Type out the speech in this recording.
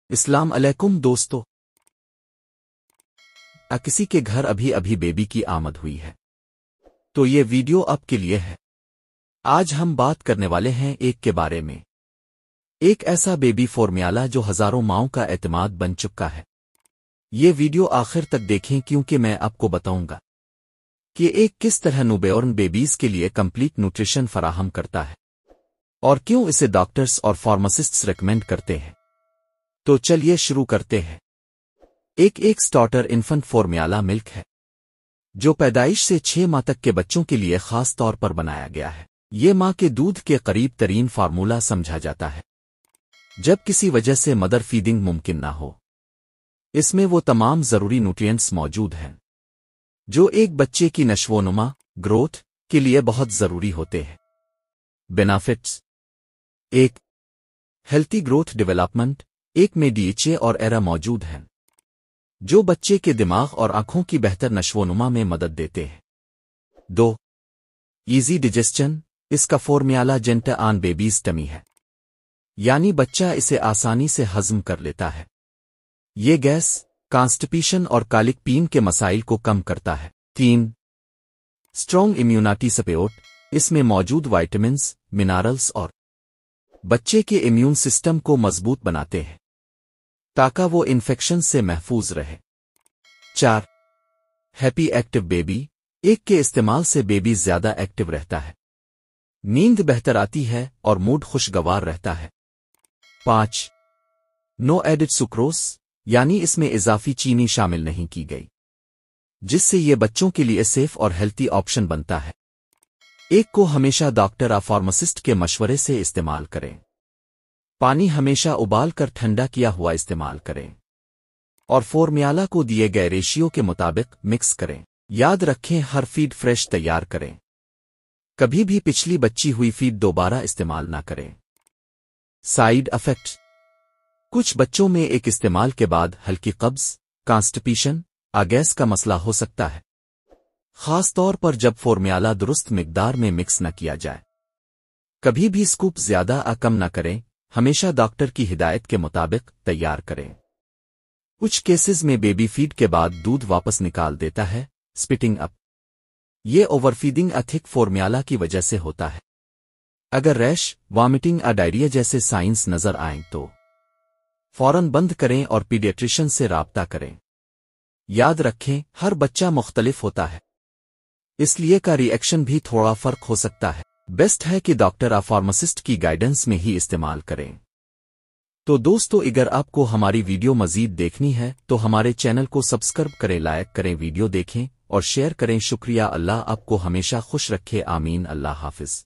السلام علیکم دوستو، کسی کے گھر ابھی ابھی بیبی کی آمد ہوئی ہے تو یہ ویڈیو آپ کے لیے ہے۔ آج ہم بات کرنے والے ہیں ایک کے بارے میں، ایک ایسا بیبی فارمولا جو ہزاروں ماؤں کا اعتماد بن چکا ہے۔ یہ ویڈیو آخر تک دیکھیں کیونکہ میں آپ کو بتاؤں گا کہ ایک کس طرح نیوبورن بیبیز کے لیے کمپلیٹ نیوٹریشن فراہم کرتا ہے اور کیوں اسے ڈاکٹرز اور فارماسسٹس ریکمینڈ کرتے ہیں۔ تو چلیے شروع کرتے ہیں۔ ایک سٹارٹر انفنٹ فارمولا ملک ہے جو پیدائش سے 6 ماہ تک کے بچوں کے لیے خاص طور پر بنایا گیا ہے۔ یہ ماں کے دودھ کے قریب ترین فارمولا سمجھا جاتا ہے جب کسی وجہ سے مدر فیڈنگ ممکن نہ ہو۔ اس میں وہ تمام ضروری نیوٹرینٹس موجود ہیں جو ایک بچے کی نشو و نما گروتھ کے لیے بہت ضروری ہوتے ہیں۔ بینیفٹس: ایک ہیلتھی گروتھ ڈیولپمنٹ، ایک میں DHA اور ایرا موجود ہیں جو بچے کے دماغ اور آنکھوں کی بہتر نشو و نما میں مدد دیتے ہیں۔ 2 ایزی ڈیجسٹن، اس کا فارمولا جنٹ آن بیبیز ٹمی ہے، یعنی بچہ اسے آسانی سے ہضم کر لیتا ہے۔ یہ گیس، کانسٹیپیشن اور کالک پین کے مسائل کو کم کرتا ہے۔ 3 اسٹرونگ امیونٹی سپورٹ، اس میں موجود وائٹامنز، منرلز اور بچے کے امیون سسٹم کو مضبوط بناتے ہیں تاکہ وہ انفیکشن سے محفوظ رہے۔ 4 ہیپی ایکٹیو بیبی، ایک کے استعمال سے بیبی زیادہ ایکٹیو رہتا ہے، نیند بہتر آتی ہے اور موڈ خوشگوار رہتا ہے۔ 5 نو ایڈڈ سکروز، یعنی اس میں اضافی چینی شامل نہیں کی گئی، جس سے یہ بچوں کے لیے سیف اور ہیلتھی آپشن بنتا ہے۔ ایک کو ہمیشہ ڈاکٹر یا فارماسسٹ کے مشورے سے استعمال کریں۔ پانی ہمیشہ ابال کر ٹھنڈا کیا ہوا استعمال کریں اور فارمولا کو دیے گئے ریشیو کے مطابق مکس کریں۔ یاد رکھیں، ہر فیڈ فریش تیار کریں، کبھی بھی پچھلی بچی ہوئی فیڈ دوبارہ استعمال نہ کریں۔ سائیڈ افیکٹ: کچھ بچوں میں ایک استعمال کے بعد ہلکی قبض، کانسٹیپیشن، گیس کا مسئلہ ہو سکتا ہے، خاص طور پر جب فارمولا درست مقدار میں مکس نہ کیا جائے۔ کبھی بھی سکوپ زیادہ کم نہ کریں، ہمیشہ ڈاکٹر کی ہدایت کے مطابق تیار کریں۔ کچھ کیسز میں بیبی فیڈ کے بعد دودھ واپس نکال دیتا ہے، سپٹنگ اپ۔ یہ اوور فیڈنگ تھک فارمولا کی وجہ سے ہوتا ہے۔ اگر ریش، وامٹنگ یا ڈائریا جیسے سائنز نظر آئیں تو فوراً بند کریں اور پیڈیاٹریشن سے رابطہ کریں۔ یاد رکھیں، ہر بچہ مختلف ہوتا ہے، اس لیے کا ری ایکشن بھی تھوڑا فرق ہو سکتا ہے۔ بیسٹ ہے کہ ڈاکٹر یا فارماسسٹ کی گائیڈنس میں ہی استعمال کریں۔ تو دوستو، اگر آپ کو ہماری ویڈیو مزید دیکھنی ہے تو ہمارے چینل کو سبسکرائب کریں، لائک کریں، ویڈیو دیکھیں اور شیئر کریں۔ شکریہ۔ اللہ آپ کو ہمیشہ خوش رکھے، آمین۔ اللہ حافظ۔